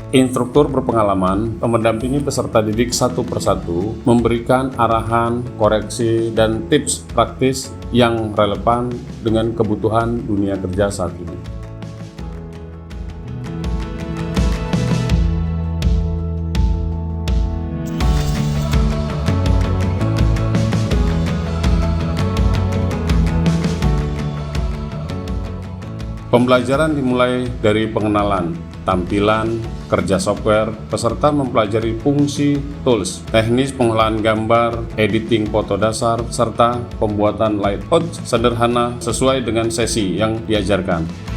Instruktur berpengalaman mendampingi peserta didik satu persatu, memberikan arahan, koreksi, dan tips praktis yang relevan dengan kebutuhan dunia kerja saat ini. Pembelajaran dimulai dari pengenalan, tampilan, kerja software. Peserta mempelajari fungsi tools, teknis pengolahan gambar, editing foto dasar, serta pembuatan layout sederhana sesuai dengan sesi yang diajarkan.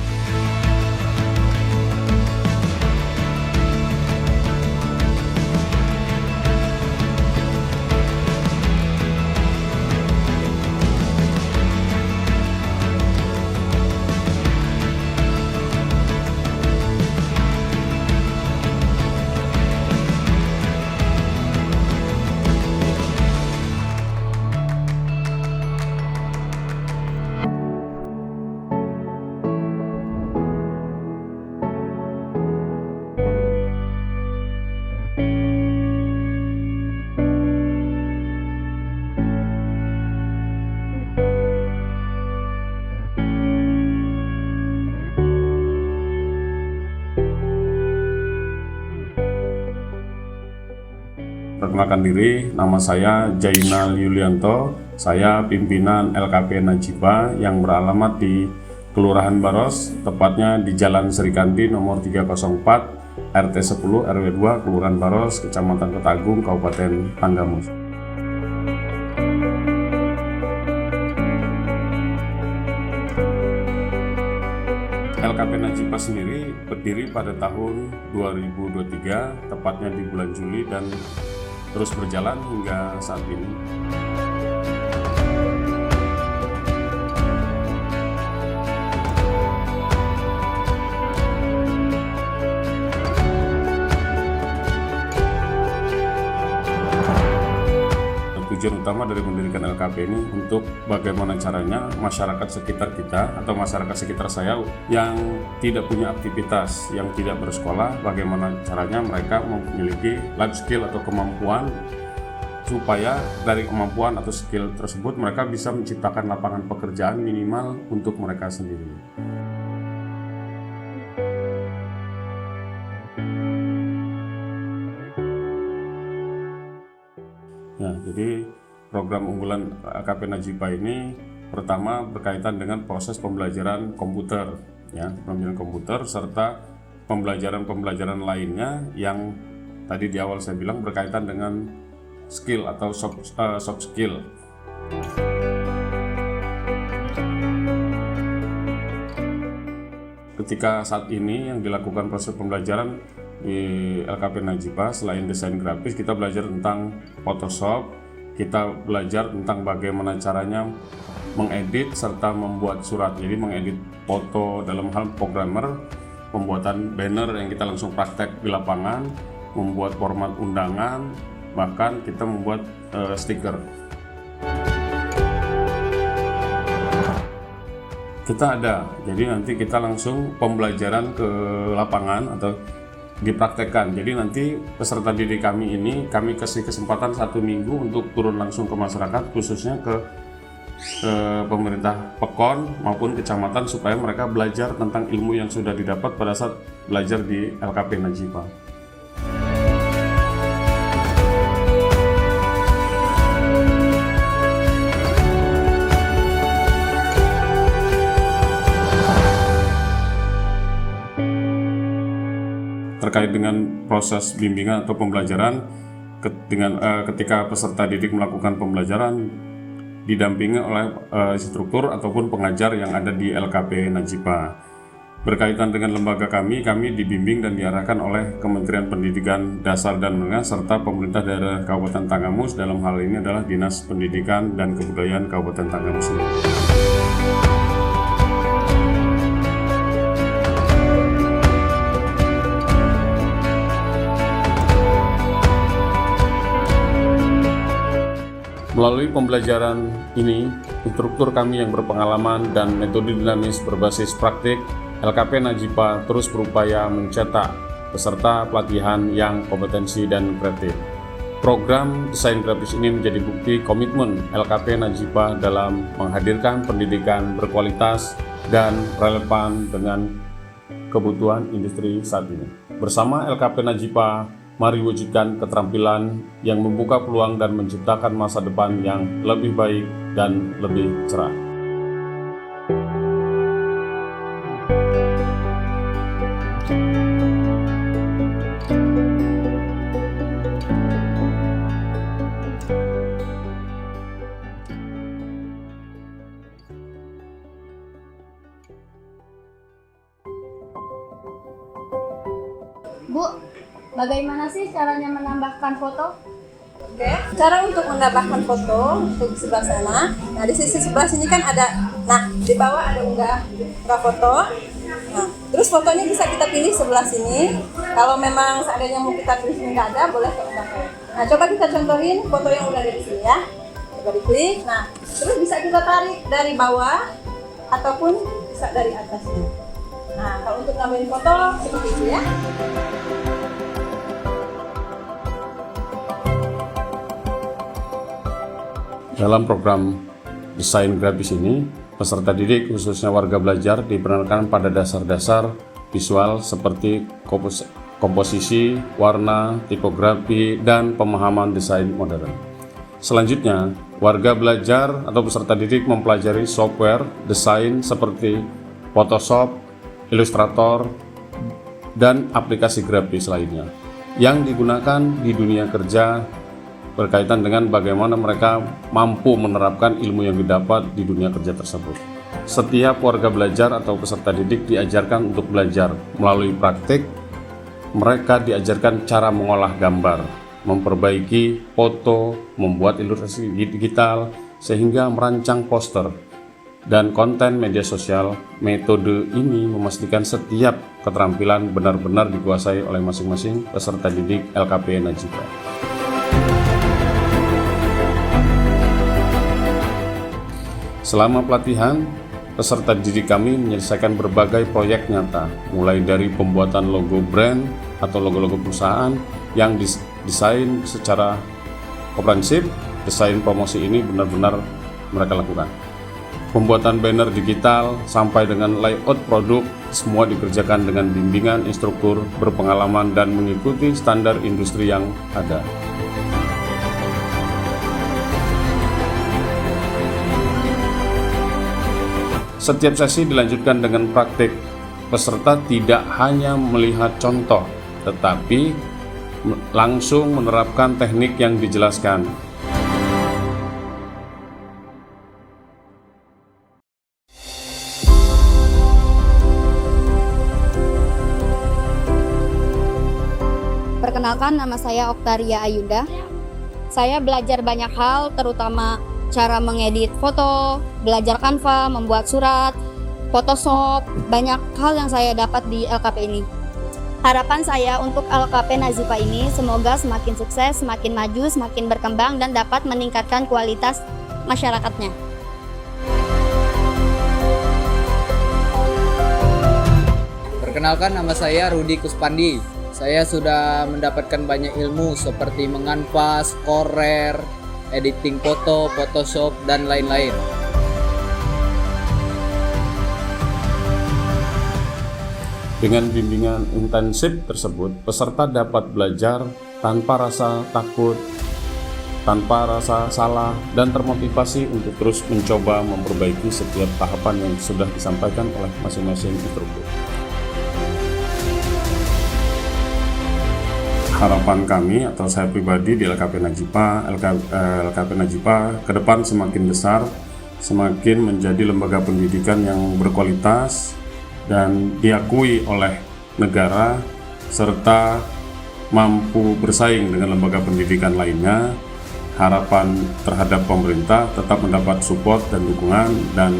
Perkenalkan diri, nama saya Jainal Yulianto. Saya pimpinan LKP Najibah yang beralamat di Kelurahan Baros, tepatnya di Jalan Serikanti nomor 304 RT 10 RW 2 Kelurahan Baros, Kecamatan Kota-Agung, Kabupaten Tanggamus. LKP Najibah sendiri berdiri pada tahun 2023, tepatnya di bulan Juli, dan terus berjalan hingga saat ini. Tujuan utama dari mendirikan LKP ini untuk bagaimana caranya masyarakat sekitar kita atau masyarakat sekitar saya yang tidak punya aktivitas, yang tidak bersekolah, bagaimana caranya mereka memiliki life skill atau kemampuan supaya dari kemampuan atau skill tersebut mereka bisa menciptakan lapangan pekerjaan minimal untuk mereka sendiri. Ya, jadi program unggulan LKP Najibah ini pertama berkaitan dengan proses pembelajaran komputer, ya, pembelajaran komputer serta pembelajaran lainnya yang tadi di awal saya bilang berkaitan dengan skill atau soft skill. Ketika saat ini yang dilakukan proses pembelajaran di LKP Najibah, selain desain grafis, kita belajar tentang Photoshop, kita belajar tentang bagaimana caranya mengedit serta membuat surat, jadi mengedit foto dalam hal programmer, pembuatan banner yang kita langsung praktek di lapangan, membuat format undangan, bahkan kita membuat stiker. Kita ada, jadi nanti kita langsung pembelajaran ke lapangan atau dipraktekkan. Jadi nanti peserta didik kami ini kami kasih kesempatan 1 minggu untuk turun langsung ke masyarakat, khususnya ke pemerintah Pekon maupun kecamatan, supaya mereka belajar tentang ilmu yang sudah didapat pada saat belajar di LKP Najibah. Terkait dengan proses bimbingan atau pembelajaran, ketika peserta didik melakukan pembelajaran didampingi oleh instruktur ataupun pengajar yang ada di LKP Najibah. Berkaitan dengan lembaga kami dibimbing dan diarahkan oleh Kementerian Pendidikan Dasar dan Menengah serta pemerintah daerah Kabupaten Tanggamus, dalam hal ini adalah Dinas Pendidikan dan Kebudayaan Kabupaten Tanggamus. Melalui pembelajaran ini, instruktur kami yang berpengalaman dan metode dinamis berbasis praktik, LKP Najibah terus berupaya mencetak beserta pelatihan yang kompetensi dan kreatif. Program desain grafis ini menjadi bukti komitmen LKP Najipah dalam menghadirkan pendidikan berkualitas dan relevan dengan kebutuhan industri saat ini. Bersama LKP Najipah, mari wujudkan keterampilan yang membuka peluang dan menciptakan masa depan yang lebih baik dan lebih cerah. Bu, bagaimana sih caranya menambahkan foto? Oke, cara untuk menambahkan foto untuk sebelah sana. Nah, di sisi sebelah sini kan ada, nah di bawah ada unggah foto. Nah, terus fotonya bisa kita pilih sebelah sini. Kalau memang seandainya mau kita pilih sini nggak ada, boleh ke unggah. Nah, coba kita contohin foto yang udah ada di sini ya. Coba diklik. Nah, terus bisa kita tarik dari bawah ataupun bisa dari atasnya. Nah, kalau untuk nambahin foto seperti itu ya. Dalam program desain grafis ini, peserta didik khususnya warga belajar diperkenalkan pada dasar-dasar visual seperti komposisi, warna, tipografi, dan pemahaman desain modern. Selanjutnya, warga belajar atau peserta didik mempelajari software desain seperti Photoshop, Illustrator, dan aplikasi grafis lainnya yang digunakan di dunia kerja berkaitan dengan bagaimana mereka mampu menerapkan ilmu yang didapat di dunia kerja tersebut. Setiap warga belajar atau peserta didik diajarkan untuk belajar melalui praktik. Mereka diajarkan cara mengolah gambar, memperbaiki foto, membuat ilustrasi digital, sehingga merancang poster dan konten media sosial. Metode ini memastikan setiap keterampilan benar-benar dikuasai oleh masing-masing peserta didik LKP Najipah. Selama pelatihan, peserta didik kami menyelesaikan berbagai proyek nyata, mulai dari pembuatan logo brand atau logo-logo perusahaan yang didesain secara komprehensif. Desain promosi ini benar-benar mereka lakukan. Pembuatan banner digital sampai dengan layout produk, semua dikerjakan dengan bimbingan instruktur berpengalaman dan mengikuti standar industri yang ada. Setiap sesi dilanjutkan dengan praktik. Peserta tidak hanya melihat contoh, tetapi langsung menerapkan teknik yang dijelaskan. Perkenalkan, nama saya Oktaria Ayunda. Saya belajar banyak hal, terutama cara mengedit foto, belajar Canva, membuat surat, Photoshop, banyak hal yang saya dapat di LKP ini. Harapan saya untuk LKP Najipah ini semoga semakin sukses, semakin maju, semakin berkembang, dan dapat meningkatkan kualitas masyarakatnya. Perkenalkan, nama saya Rudi Kuspandi. Saya sudah mendapatkan banyak ilmu seperti menganvas, Corel, editing foto, Photoshop, dan lain-lain. Dengan bimbingan intensif tersebut, peserta dapat belajar tanpa rasa takut, tanpa rasa salah, dan termotivasi untuk terus mencoba memperbaiki setiap tahapan yang sudah disampaikan oleh masing-masing instruktur. Harapan kami atau saya pribadi di LKP Najipah ke depan semakin besar, semakin menjadi lembaga pendidikan yang berkualitas dan diakui oleh negara serta mampu bersaing dengan lembaga pendidikan lainnya. Harapan terhadap pemerintah tetap mendapat support dan dukungan, dan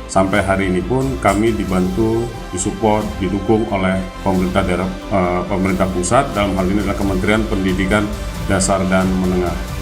sampai hari ini pun kami dibantu, disupport, didukung oleh pemerintah daerah, pemerintah pusat, dalam hal ini adalah Kementerian Pendidikan Dasar dan Menengah.